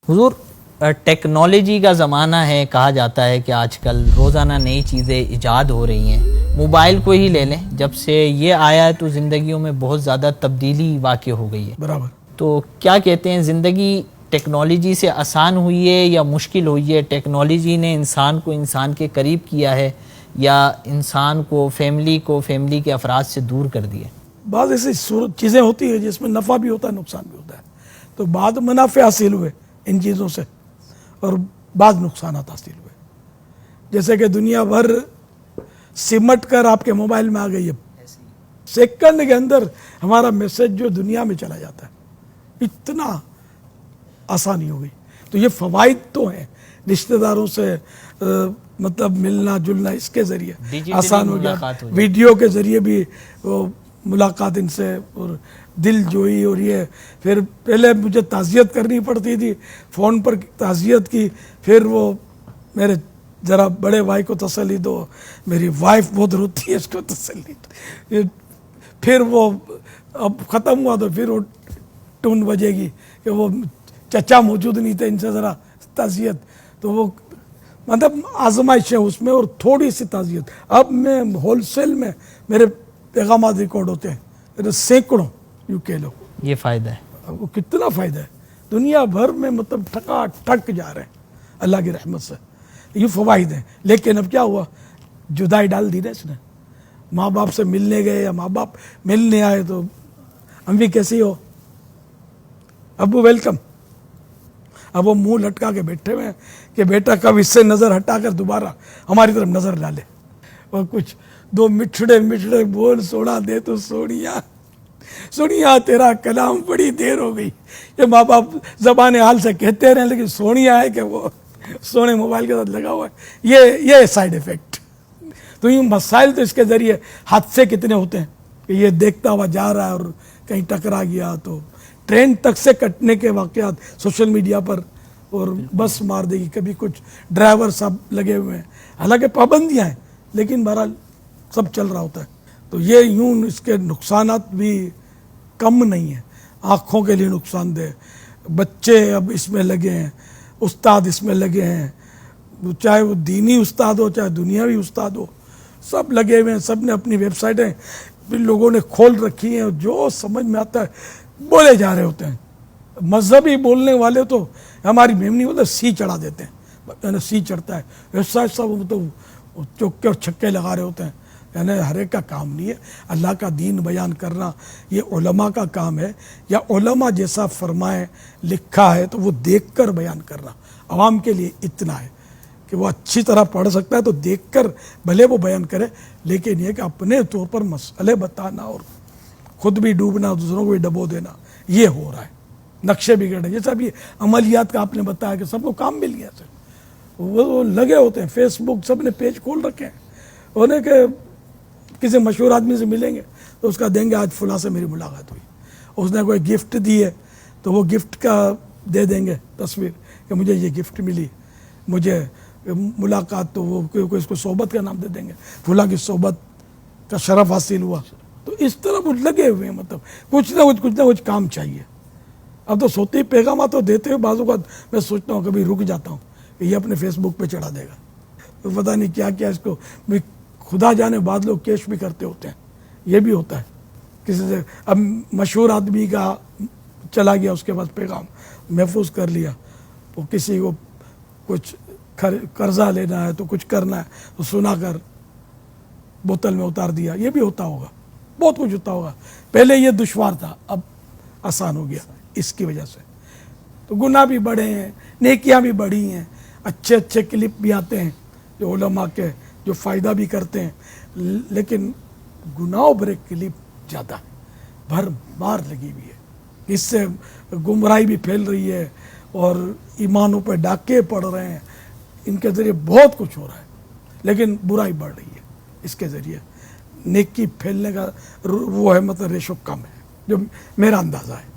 حضور ٹیکنالوجی کا زمانہ ہے، کہا جاتا ہے کہ آج کل روزانہ نئی چیزیں ایجاد ہو رہی ہیں. موبائل کو ہی لے لیں، جب سے یہ آیا ہے تو زندگیوں میں بہت زیادہ تبدیلی واقع ہو گئی ہے. برابر. تو کیا کہتے ہیں، زندگی ٹیکنالوجی سے آسان ہوئی ہے یا مشکل ہوئی ہے؟ ٹیکنالوجی نے انسان کو انسان کے قریب کیا ہے یا انسان کو فیملی کے افراد سے دور کر دیا؟ بعض ایسی چیزیں ہوتی ہیں جس میں نفع بھی ہوتا ہے، نقصان بھی ہوتا ہے. تو بعض منافع حاصل ہوئے ان چیزوں سے اور بعض نقصانات حاصل ہوئے. جیسے کہ دنیا بھر سمٹ کر آپ کے موبائل میں آ گئی ہے، سیکنڈ کے اندر ہمارا میسج جو دنیا میں چلا جاتا ہے، اتنا آسانی ہو گئی. تو یہ فوائد تو ہیں، رشتہ داروں سے مطلب ملنا جلنا اس کے ذریعے آسان ہو گیا، ویڈیو کے ذریعے بھی ملاقات ان سے اور دل جوئی. اور یہ پھر پہلے مجھے تعزیت کرنی پڑتی تھی، فون پر تعزیت کی، پھر وہ میرے ذرا بڑے بھائی کو تسلی دو، میری وائف بہت روتی ہے اس کو تسلی دو، پھر وہ اب ختم ہوا تو پھر وہ ٹون بجے گی کہ وہ چچا موجود نہیں تھے، ان سے ذرا تعزیت. تو وہ مطلب آزمائش ہے اس میں اور تھوڑی سی تعزیت. اب میں ہول سیل میں میرے پیغامات ریکارڈ ہوتے ہیں، میرے سینکڑوں یوں کہہ لو. یہ فائدہ ہے. وہ کتنا فائدہ ہے، دنیا بھر میں مطلب ٹھکا ٹھک جا رہے ہیں اللہ کی رحمت سے. یہ فوائد ہیں. لیکن اب کیا ہوا، جدائی ڈال دی نا اس نے. ماں باپ سے ملنے گئے یا ماں باپ ملنے آئے تو ہم بھی کیسی ہو ابو ویلکم. اب وہ منہ لٹکا کے بیٹھے ہوئے ہیں کہ بیٹا کب اس سے نظر ہٹا کر دوبارہ ہماری طرف نظر ڈالے. اور کچھ دو مٹھڑے بول سوڑا دے تو سونیا تیرا کلام بڑی دیر ہو گئی. یہ ماں باپ زبان حال سے کہتے رہے لیکن سونیا ہے کہ وہ سونے موبائل کے ساتھ لگا ہوا ہے. یہ سائیڈ ایفیکٹ. تو یہ مسائل تو اس کے ذریعے حادثے کتنے ہوتے ہیں کہ یہ دیکھتا ہوا جا رہا ہے اور کہیں ٹکرا گیا تو ٹرین تک سے کٹنے کے واقعات سوشل میڈیا پر، اور بس مار دے گی. کبھی کچھ ڈرائیور سب لگے ہوئے ہیں، حالانکہ پابندیاں ہیں لیکن بہرحال سب چل رہا ہوتا ہے. تو یہ یوں اس کے نقصانات بھی کم نہیں ہیں. آنکھوں کے لیے نقصان دہ، بچے اب اس میں لگے ہیں، استاد اس میں لگے ہیں، چاہے وہ دینی استاد ہو چاہے دنیاوی استاد ہو، سب لگے ہوئے ہیں. سب نے اپنی ویب سائٹیں لوگوں نے کھول رکھی ہیں، جو سمجھ میں آتا ہے بولے جا رہے ہوتے ہیں. مذہبی بولنے والے تو ہماری میمنی بولتے سی چڑھا دیتے ہیں، یعنی سی چڑھتا ہے ایسا ایسا، وہ تو چوکے اور چھکے لگا رہے ہوتے ہیں. یعنی ہر ایک کا کام نہیں ہے اللہ کا دین بیان کرنا، یہ علماء کا کام ہے. یا علماء جیسا فرمائے لکھا ہے تو وہ دیکھ کر بیان کرنا. عوام کے لیے اتنا ہے کہ وہ اچھی طرح پڑھ سکتا ہے تو دیکھ کر بھلے وہ بیان کرے، لیکن یہ کہ اپنے طور پر مسئلے بتانا اور خود بھی ڈوبنا دوسروں کو بھی ڈبو دینا، یہ ہو رہا ہے. نقشے بگڑے، جیسا بھی عملیات کا آپ نے بتایا کہ سب کو کام مل گیا، وہ لگے ہوتے ہیں. فیس بک سب نے پیج کھول رکھے ہیں، انہیں کہ کسی مشہور آدمی سے ملیں گے تو اس کا دیں گے آج فلاں سے میری ملاقات ہوئی، اس نے کوئی گفٹ دی ہے تو وہ گفٹ کا دے دیں گے تصویر کہ مجھے یہ گفٹ ملی، مجھے ملاقات، تو وہ اس کو صحبت کا نام دے دیں گے، فلاں کی صحبت کا شرف حاصل ہوا. تو اس طرح وہ لگے ہوئے ہیں، مطلب کچھ نہ کچھ کام چاہیے. اب تو سوتے پیغامات تو دیتے ہوئے بعض اوقات میں سوچتا ہوں، کبھی رک جاتا ہوں کہ یہ اپنے فیس بک پہ چڑھا دے گا، تو پتہ نہیں کیا کیا اس کو. خدا جانے بعض لوگ کیش بھی کرتے ہوتے ہیں، یہ بھی ہوتا ہے. کسی سے اب مشہور آدمی کا چلا گیا، اس کے پاس پیغام محفوظ کر لیا، وہ کسی کو کچھ قرضہ لینا ہے تو کچھ کرنا ہے تو سنا کر بوتل میں اتار دیا. یہ بھی ہوتا ہوگا، بہت کچھ ہوتا ہوگا. پہلے یہ دشوار تھا، اب آسان ہو گیا اس کی وجہ سے. تو گناہ بھی بڑھے ہیں، نیکیاں بھی بڑھی ہیں، اچھے کلپ بھی آتے ہیں جو علماء کے جو فائدہ بھی کرتے ہیں، لیکن گناہوں بھرے کلپ زیادہ ہے، بھر مار لگی ہوئی ہے. اس سے گمراہی بھی پھیل رہی ہے اور ایمانوں پہ ڈاکے پڑ رہے ہیں. ان کے ذریعے بہت کچھ ہو رہا ہے، لیکن برائی بڑھ رہی ہے اس کے ذریعے. نیکی پھیلنے کا وہ ہے مطلب ریشو کم ہے، جو میرا اندازہ ہے.